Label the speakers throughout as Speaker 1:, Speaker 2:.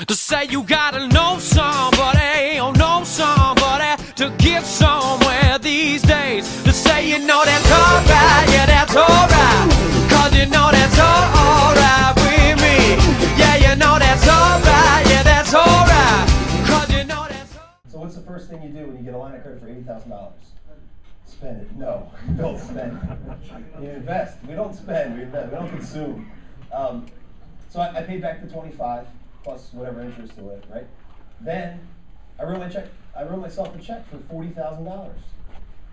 Speaker 1: To say you gotta know somebody, or know somebody to get somewhere these days. To say you know that's alright, yeah that's alright, cause you know that's alright with me. Yeah, you know that's alright, yeah that's alright, cause you know that's alright.
Speaker 2: So what's the first thing you do when you get a line of credit for $80,000? Spend it. No, you don't spend. You invest. We don't spend, we invest. We don't consume. So I paid back the 25 plus whatever interest to it, right? Then I wrote myself a check for $40,000.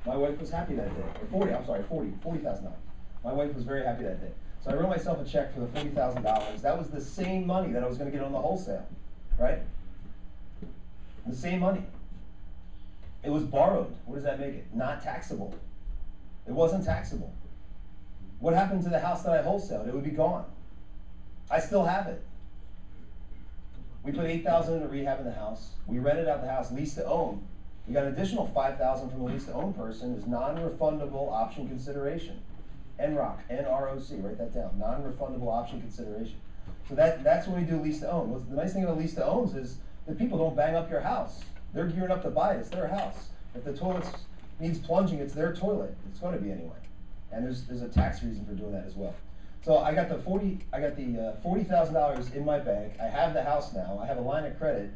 Speaker 2: My wife was happy that day. Or $40,000. My wife was very happy that day. So I wrote myself a check for the $40,000. That was the same money that I was going to get on the wholesale, right? The same money. It was borrowed. What does that make it? Not taxable. It wasn't taxable. What happened to the house that I wholesaled? It would be gone. I still have it. We put $8,000 into rehabbing the house. We rented out the house, lease to own. We got an additional $5,000 from the lease to own person as non-refundable option consideration. NROC, N-R-O-C, write that down. Non-refundable option consideration. So that's when we do lease to own. The nice thing about lease to owns is that people don't bang up your house. They're gearing up to buy it. It's their house. If the toilet needs plunging, it's their toilet. It's going to be anyway. And there's a tax reason for doing that as well. So I got the $40,000 in my bank. I have the house now. I have a line of credit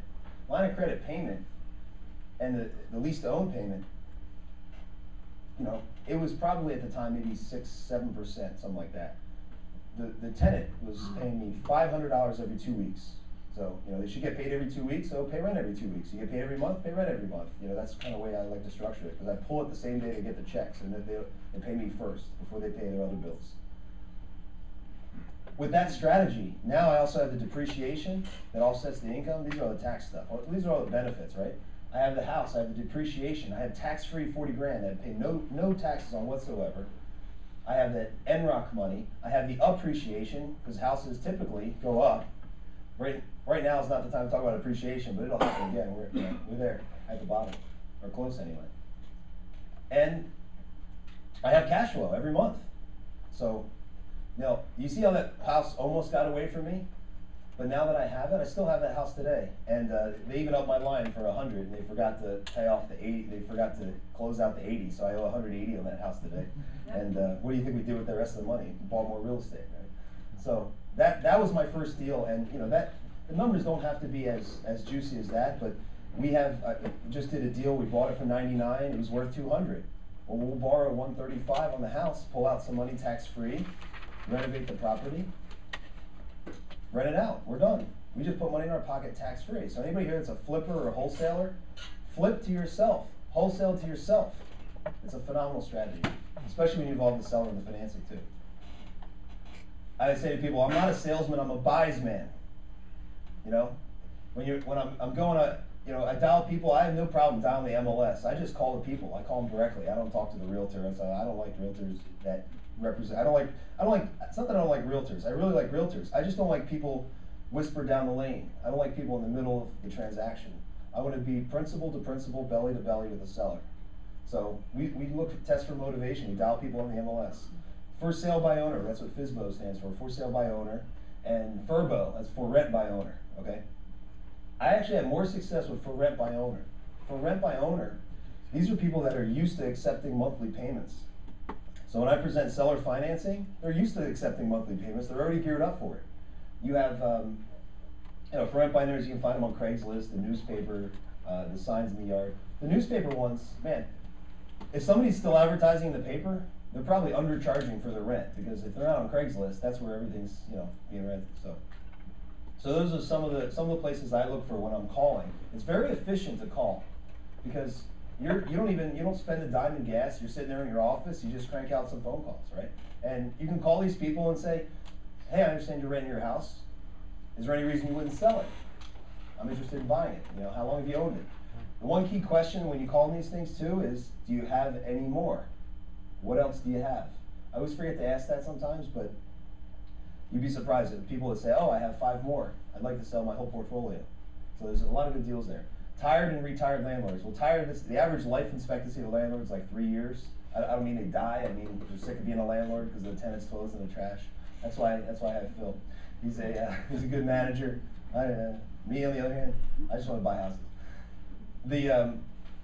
Speaker 2: payment, and the lease to own payment. You know, it was probably at the time maybe 6-7%, something like that. The tenant was paying me $500 every 2 weeks. So, you know, they should get paid every 2 weeks, so pay rent every 2 weeks. You get paid every month, pay rent every month. You know, that's kind of the way I like to structure it, because I pull it the same day they get the checks, and then they pay me first before they pay their other bills. With that strategy, now I also have the depreciation that offsets the income. These are all the tax stuff. These are all the benefits, right? I have the house, I have the depreciation, I have tax-free 40 grand that I pay no taxes on whatsoever. I have that NROC money. I have the appreciation, because houses typically go up. Right now is not the time to talk about appreciation, but it'll happen again. We're there at the bottom, or close anyway. And I have cash flow every month. So, now, you see how that house almost got away from me? But now that I have it, I still have that house today. And they even upped my line for 100, and they forgot to pay off the 80. They forgot to close out the 80, so I owe 180 on that house today. And what do you think we did with the rest of the money? Bought more real estate, right? So that was my first deal, and you know the numbers don't have to be as juicy as that. But we have just did a deal. We bought it for 99. It was worth 200. Well, we'll borrow 135 on the house, pull out some money tax-free, renovate the property, rent it out. We're done. We just put money in our pocket tax-free. So anybody here that's a flipper or a wholesaler, flip to yourself, wholesale to yourself. It's a phenomenal strategy, especially when you involve the seller in the financing too. I say to people, I'm not a salesman, I'm a buys man. You know, when I'm going to, you know, I dial people. I have no problem dialing the MLS. I just call the people. I call them directly. I don't talk to the realtor. I don't like realtors that represent. I don't like. It's not that I don't like realtors. I really like realtors. I just don't like people whisper down the lane. I don't like people in the middle of the transaction. I want to be principal to principal, belly to belly with the seller. So we test for motivation. We dial people on the MLS. For sale by owner. That's what FSBO stands for sale by owner. And FRBO. That's for rent by owner. Okay. I actually have more success with for rent by owner. For rent by owner, these are people that are used to accepting monthly payments. So when I present seller financing, they're used to accepting monthly payments. They're already geared up for it. You have, you know, for rent by owners, you can find them on Craigslist, the newspaper, the signs in the yard. The newspaper ones, man, if somebody's still advertising in the paper, they're probably undercharging for their rent, because if they're not on Craigslist, that's where everything's, you know, being rented. So those are some of the places I look for when I'm calling. It's very efficient to call, because you don't spend a dime in gas. You're sitting there in your office. You just crank out some phone calls, right? And you can call these people and say, "Hey, I understand you're renting your house. Is there any reason you wouldn't sell it? I'm interested in buying it. You know, how long have you owned it?" The one key question when you call these things too is, do you have any more? What else do you have? I always forget to ask that sometimes, but you'd be surprised at the people that say, "Oh, I have 5 more. I'd like to sell my whole portfolio." So there's a lot of good deals there. Tired and retired landlords. Well, the average life expectancy of a landlord is like 3 years. I don't mean they die. I mean they're sick of being a landlord because the tenants throw us in the trash. That's why I have Phil. He's a good manager. Me, on the other hand, I just want to buy houses. The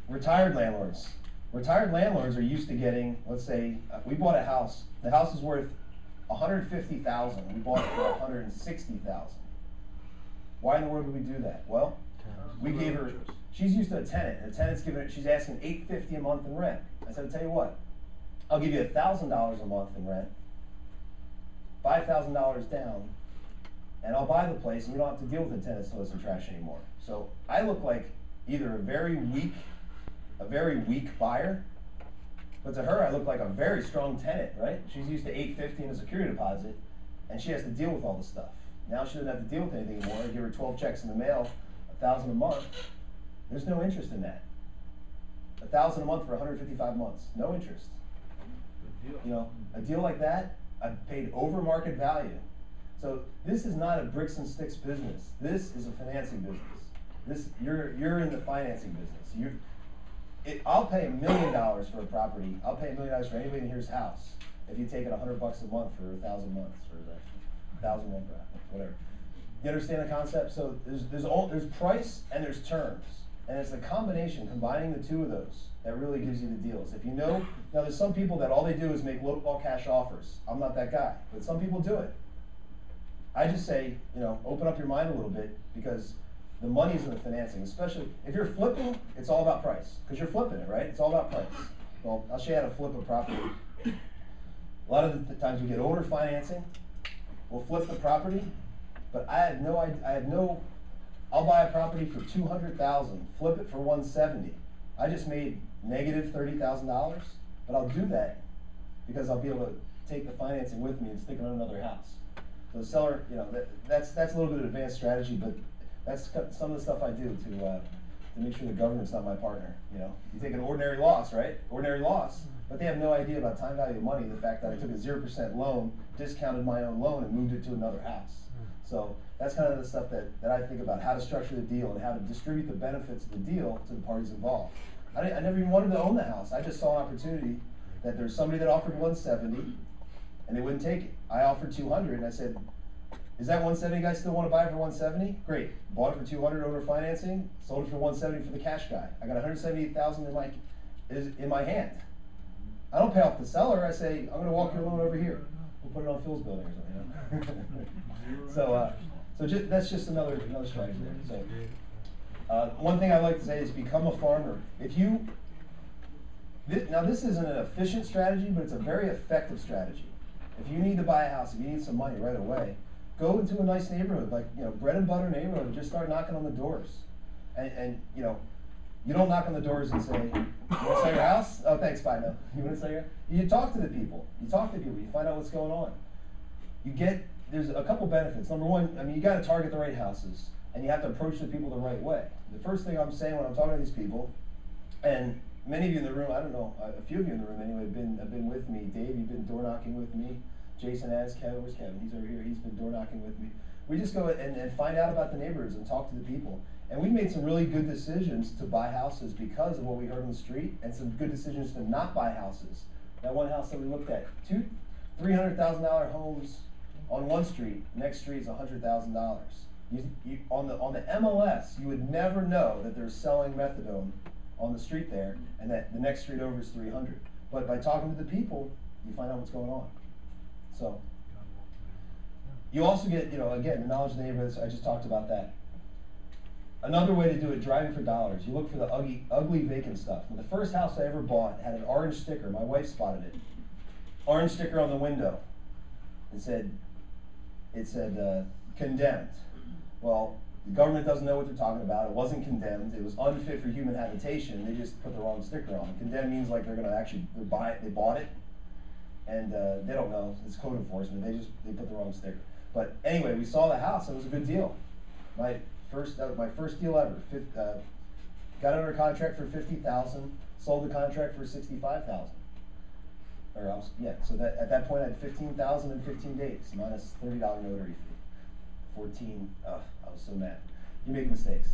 Speaker 2: retired landlords. Retired landlords are used to getting, let's say, we bought a house. The house is worth $150,000. We bought it for $160,000. Why in the world would we do that? Well, we gave her. She's used to a tenant. The tenant's giving it. She's asking $850 a month in rent. I said, I'll tell you what. I'll give you $1,000 a month in rent, $5,000 down, and I'll buy the place, and you don't have to deal with the tenants until it's in trash anymore. So I look like either a very weak buyer, but to her I look like a very strong tenant, right? She's used to $850 in a security deposit, and she has to deal with all this stuff. Now she doesn't have to deal with anything anymore. I give her 12 checks in the mail, $1,000 a month. There's no interest in that. $1,000 a month for 155 months, no interest. You know, a deal like that, I paid over market value. So this is not a bricks and sticks business. This is a financing business. You're in the financing business. I'll pay $1 million for a property. I'll pay $1 million for anybody in here's house if you take it $100 a month for 1,000 months, or 1,000 months, whatever. You understand the concept? So there's price and there's terms, and it's the combination, combining the two of those, that really gives you the deals. If you know, now there's some people that all they do is make low-ball cash offers. I'm not that guy, but some people do it. I just say, you know, open up your mind a little bit, because the money's in the financing. Especially if you're flipping, it's all about price, because you're flipping it, right? It's all about price. Well, I'll show you how to flip a property. A lot of the times we get owner financing. We'll flip the property, but I have no. I'll buy a property for $200,000, flip it for $170. I just made negative $30,000, but I'll do that because I'll be able to take the financing with me and stick it on another house. So the seller, you know, that's a little bit of advanced strategy, but that's some of the stuff I do to make sure the government's not my partner. You know, you take an ordinary loss, right? Ordinary loss, but they have no idea about time value of money. The fact that I took a 0% loan, discounted my own loan, and moved it to another house. So that's kind of the stuff that I think about, how to structure the deal and how to distribute the benefits of the deal to the parties involved. I never even wanted to own the house. I just saw an opportunity that there's somebody that offered 170 and they wouldn't take it. I offered 200 and I said, is that 170 you guys still want to buy it for 170? Great. Bought it for 200 over financing, sold it for 170 for the cash guy. I got 178,000 in my hand. I don't pay off the seller. I say, I'm going to walk your loan over here. We'll put it on Phil's building or something. You know? That's just another strategy there. So, one thing I like to say is become a farmer. Now this isn't an efficient strategy, but it's a very effective strategy. If you need to buy a house, if you need some money right away, go into a nice neighborhood, like, you know, bread and butter neighborhood, and just start knocking on the doors. And you know, you don't knock on the doors and say, you want to sell your house? Oh, thanks, bye, no. You want to sell your house? You talk to the people. You find out what's going on. There's a couple benefits. Number one, I mean, you got to target the right houses, and you have to approach the people the right way. The first thing I'm saying when I'm talking to these people, and many of you in the room, I don't know, a few of you in the room anyway, have been with me. Dave, you've been door knocking with me. Jason has. Kevin, where's Kevin? He's over here. He's been door knocking with me. We just go and find out about the neighborhoods and talk to the people. And we made some really good decisions to buy houses because of what we heard on the street, and some good decisions to not buy houses. That one house that we looked at, $300,000 homes on one street, next street is $100,000. On the MLS, you would never know that they're selling methadone on the street there, and that the next street over is 300. But by talking to the people, you find out what's going on. So you also get, you know, again, the knowledge of the neighborhoods. I just talked about that. Another way to do it, driving for dollars. You look for the ugly vacant stuff. The first house I ever bought had an orange sticker. My wife spotted it. Orange sticker on the window. It said condemned. Well, the government doesn't know what they're talking about. It wasn't condemned. It was unfit for human habitation. They just put the wrong sticker on. Condemned means like they're going to actually they bought it, and they don't know. It's code enforcement. They put the wrong sticker. But anyway, we saw the house. It was a good deal. My first deal ever. Got under contract for $50,000. Sold the contract for $65,000. So that at that point I had $15,000 in 15 days minus $30 notary fee. 14. I was so mad. You make mistakes.